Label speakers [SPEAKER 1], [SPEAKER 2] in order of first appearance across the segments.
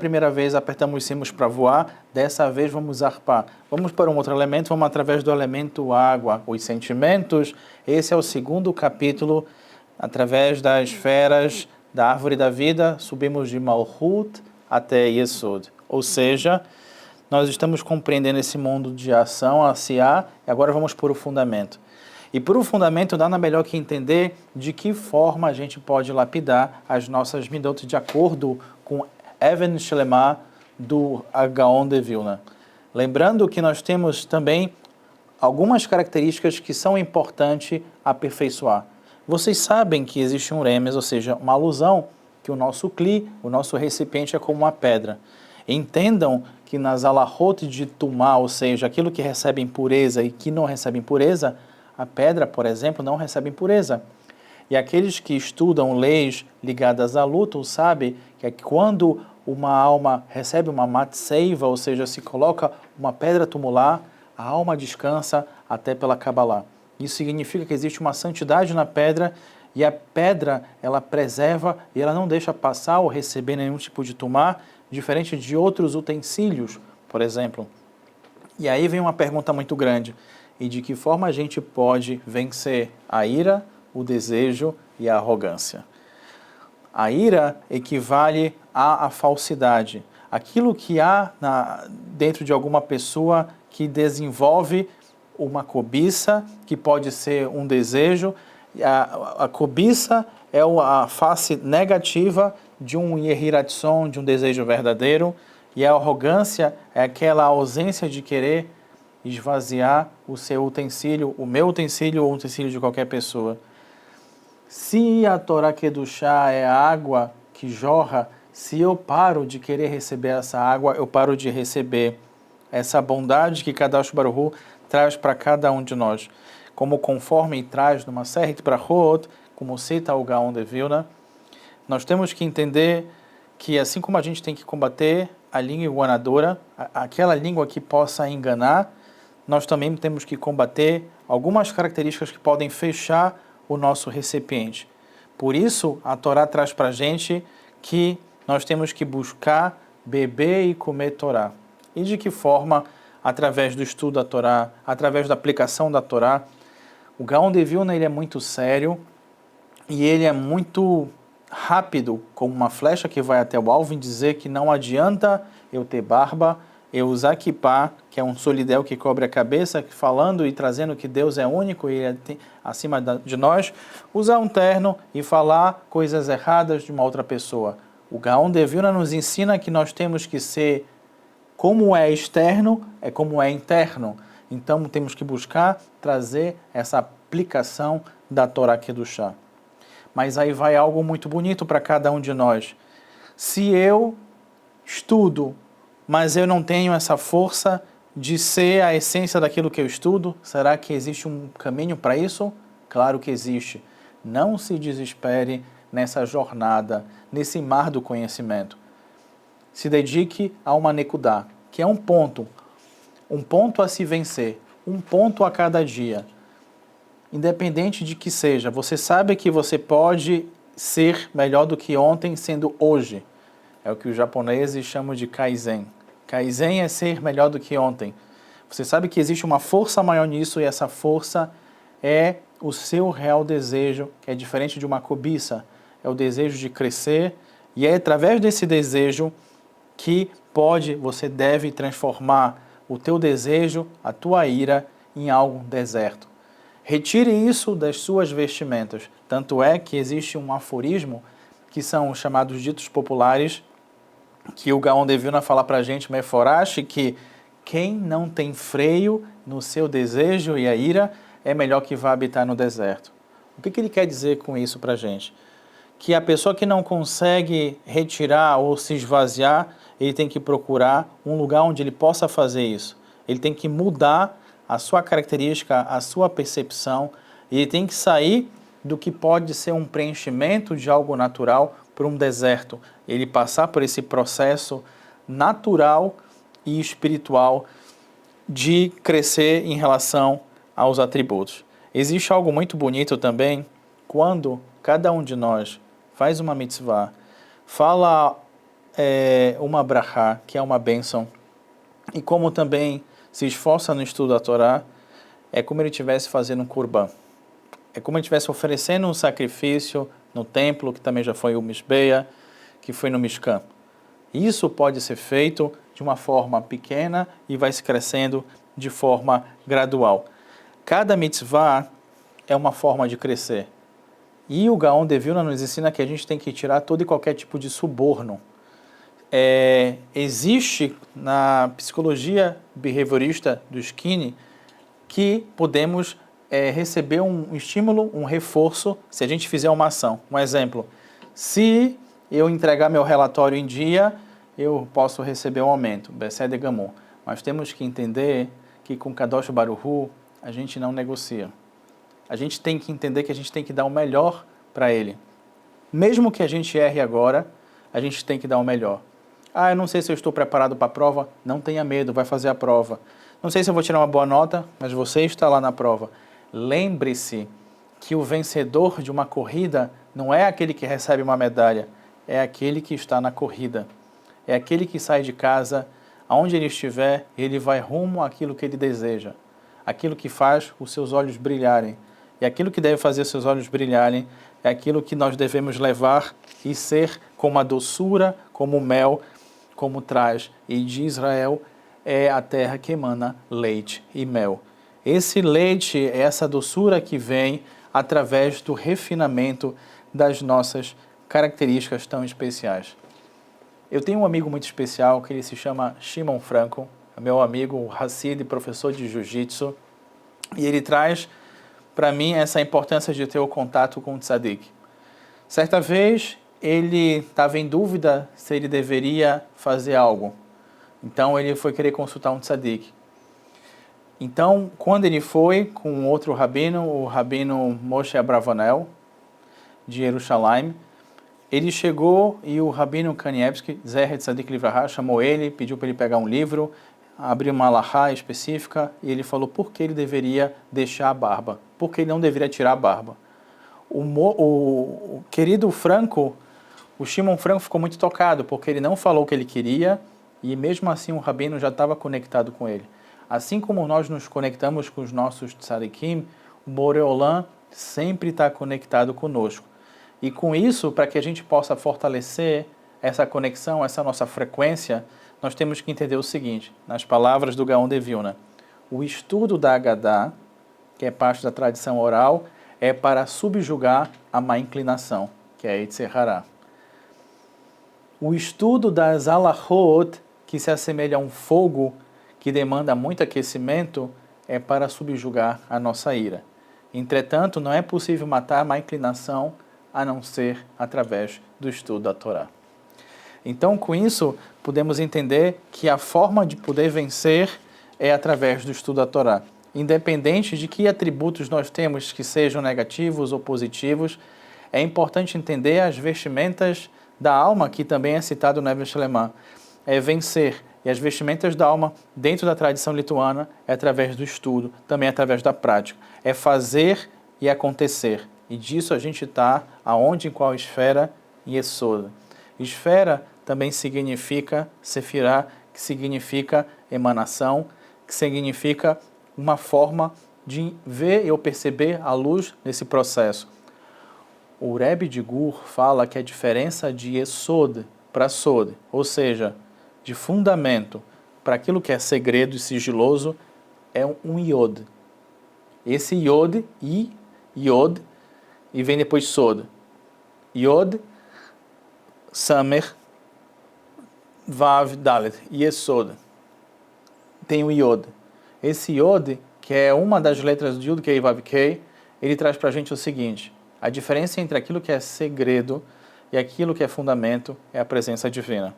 [SPEAKER 1] primeira vez apertamos os cimos para voar, dessa vez vamos arpar. Vamos para um outro elemento, vamos através do elemento água, os sentimentos. Esse é o segundo capítulo, através das esferas da árvore da vida, subimos de Malhut até Yesod. Ou seja, nós estamos compreendendo esse mundo de ação, Asiá, e agora vamos para o fundamento. E por um fundamento, nada melhor que entender de que forma a gente pode lapidar as nossas midot de acordo com Even Shlemah do Gaon de Vilna. Lembrando que nós temos também algumas características que são importantes aperfeiçoar. Vocês sabem que existe um remes, ou seja, uma alusão que o nosso cli, o nosso recipiente é como uma pedra. Entendam que nas alahot de tumá, ou seja, aquilo que recebe impureza e que não recebe impureza, a pedra, por exemplo, não recebe impureza. E aqueles que estudam leis ligadas a luto sabem que quando uma alma recebe uma matseiva, ou seja, se coloca uma pedra tumular, a alma descansa até pela Kabbalah. Isso significa que existe uma santidade na pedra e a pedra ela preserva e ela não deixa passar ou receber nenhum tipo de tumá, diferente de outros utensílios, por exemplo. E aí vem uma pergunta muito grande. E de que forma a gente pode vencer a ira, o desejo e a arrogância? A ira equivale à falsidade. Aquilo que há dentro de alguma pessoa que desenvolve uma cobiça, que pode ser um desejo. A cobiça é a face negativa de um yehiratson, de um desejo verdadeiro. E a arrogância é aquela ausência de querer esvaziar o seu utensílio, o meu utensílio ou o utensílio de qualquer pessoa. Se a Torá Kedushá é a água que jorra, se eu paro de querer receber essa água, eu paro de receber essa bondade que Kadash Baruch Hu traz para cada um de nós. Como conforme traz numa Masechet Brachot, como cita o Gaon de Vilna, nós temos que entender que assim como a gente tem que combater a língua enganadora, aquela língua que possa enganar, nós também temos que combater algumas características que podem fechar o nosso recipiente. Por isso, a Torá traz para a gente que nós temos que buscar beber e comer Torá. E de que forma? Através do estudo da Torá, através da aplicação da Torá. O Gaon de Vilna ele é muito sério e ele é muito rápido, como uma flecha que vai até o alvo, em dizer que não adianta eu ter barba, eu usar kippah, que é um solidel que cobre a cabeça, falando e trazendo que Deus é único e é acima de nós, usar um terno e falar coisas erradas de uma outra pessoa. O Gaon de Vilna nos ensina que nós temos que ser como é externo, é como é interno. Então temos que buscar trazer essa aplicação da Torá Kedushá. Mas aí vai algo muito bonito para cada um de nós. Se eu estudo, mas eu não tenho essa força de ser a essência daquilo que eu estudo, será que existe um caminho para isso? Claro que existe. Não se desespere nessa jornada, nesse mar do conhecimento. Se dedique a uma nekudá, que é um ponto a se vencer, um ponto a cada dia. Independente de que seja, você sabe que você pode ser melhor do que ontem sendo hoje. É o que os japoneses chamam de Kaizen. Kaizen é ser melhor do que ontem. Você sabe que existe uma força maior nisso e essa força é o seu real desejo, que é diferente de uma cobiça. É o desejo de crescer e é através desse desejo que você deve transformar o teu desejo, a tua ira, em algo deserto. Retire isso das suas vestimentas. Tanto é que existe um aforismo, que são os chamados ditos populares, que o Gaon de Vilna fala para a gente, Meforash, que quem não tem freio no seu desejo e a ira, é melhor que vá habitar no deserto. O que ele quer dizer com isso para a gente? Que a pessoa que não consegue retirar ou se esvaziar, ele tem que procurar um lugar onde ele possa fazer isso. Ele tem que mudar a sua característica, a sua percepção, e ele tem que sair do que pode ser um preenchimento de algo natural para um deserto. Ele passar por esse processo natural e espiritual de crescer em relação aos atributos. Existe algo muito bonito também quando cada um de nós faz uma mitzvah, fala uma brachá, que é uma bênção, e como também se esforça no estudo da Torá, é como ele estivesse fazendo um kurban. É como ele estivesse oferecendo um sacrifício no templo, que também já foi o Mishbeia, que foi no Mishkan. Isso pode ser feito de uma forma pequena e vai se crescendo de forma gradual. Cada mitzvah é uma forma de crescer. E o Gaon de Vilna nos ensina que a gente tem que tirar todo e qualquer tipo de suborno. Existe na psicologia behaviorista do Skinny que podemos receber um estímulo, um reforço, se a gente fizer uma ação. Um exemplo, se eu entregar meu relatório em dia, eu posso receber um aumento, Besed Gamon. Mas temos que entender que com Kadosh Baruch Hu, a gente não negocia. A gente tem que entender que a gente tem que dar o melhor para ele. Mesmo que a gente erre agora, a gente tem que dar o melhor. Eu não sei se eu estou preparado para a prova. Não tenha medo, vai fazer a prova. Não sei se eu vou tirar uma boa nota, mas você está lá na prova. Lembre-se que o vencedor de uma corrida não é aquele que recebe uma medalha, é aquele que está na corrida. É aquele que sai de casa, aonde ele estiver, ele vai rumo àquilo que ele deseja. Aquilo que faz os seus olhos brilharem. E aquilo que deve fazer os seus olhos brilharem é aquilo que nós devemos levar e ser como a doçura, como o mel, como traz. E de Israel é a terra que emana leite e mel. Esse leite, essa doçura que vem através do refinamento das nossas características tão especiais. Eu tenho um amigo muito especial que ele se chama Shimon Franco, meu amigo Hassid, professor de Jiu-Jitsu, e ele traz para mim essa importância de ter o contato com o tzadik. Certa vez, ele estava em dúvida se ele deveria fazer algo. Então, ele foi querer consultar um tzadik. Então, quando ele foi com outro rabino, o rabino Moshe Abravanel, de Jerusalém, ele chegou e o rabino Kanievski, Zeher Tzadik Livrahá, chamou ele, pediu para ele pegar um livro, abriu uma alahá específica e ele falou por que ele deveria deixar a barba, por que ele não deveria tirar a barba. O querido Franco, o Shimon Franco ficou muito tocado, porque ele não falou o que ele queria e mesmo assim o rabino já estava conectado com ele. Assim como nós nos conectamos com os nossos tzadikim, o Boreolam sempre está conectado conosco. E com isso, para que a gente possa fortalecer essa conexão, essa nossa frequência, nós temos que entender o seguinte, nas palavras do Gaon de Vilna, o estudo da Haggadah, que é parte da tradição oral, é para subjugar a má inclinação, que é a Yetzer Hará. O estudo das Alachot, que se assemelha a um fogo que demanda muito aquecimento, é para subjugar a nossa ira. Entretanto, não é possível matar a má inclinação a não ser através do estudo da Torá. Então, com isso, podemos entender que a forma de poder vencer é através do estudo da Torá. Independente de que atributos nós temos que sejam negativos ou positivos, é importante entender as vestimentas da alma, que também é citado no Even Shlemah. É vencer. E as vestimentas da alma, dentro da tradição lituana, é através do estudo, também através da prática. É fazer e acontecer. E disso a gente está aonde, em qual esfera? Em Yesod. Esfera também significa Sefirá, que significa emanação, que significa uma forma de ver ou perceber a luz nesse processo. O Rebbe de Gur fala que a diferença de Yesod para Sod, ou seja, de fundamento para aquilo que é segredo e sigiloso, é um Yod. Esse Yod, Yod, e vem depois Sod. Yod, Samer, Vav, Dalet, Yesod. Tem o Yod. Esse Yod, que é uma das letras do Yud Kei Vav Kei, ele traz para a gente o seguinte, a diferença entre aquilo que é segredo e aquilo que é fundamento é a presença divina.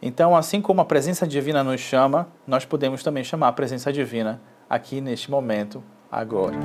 [SPEAKER 1] Então, assim como a presença divina nos chama, nós podemos também chamar a presença divina aqui neste momento, agora.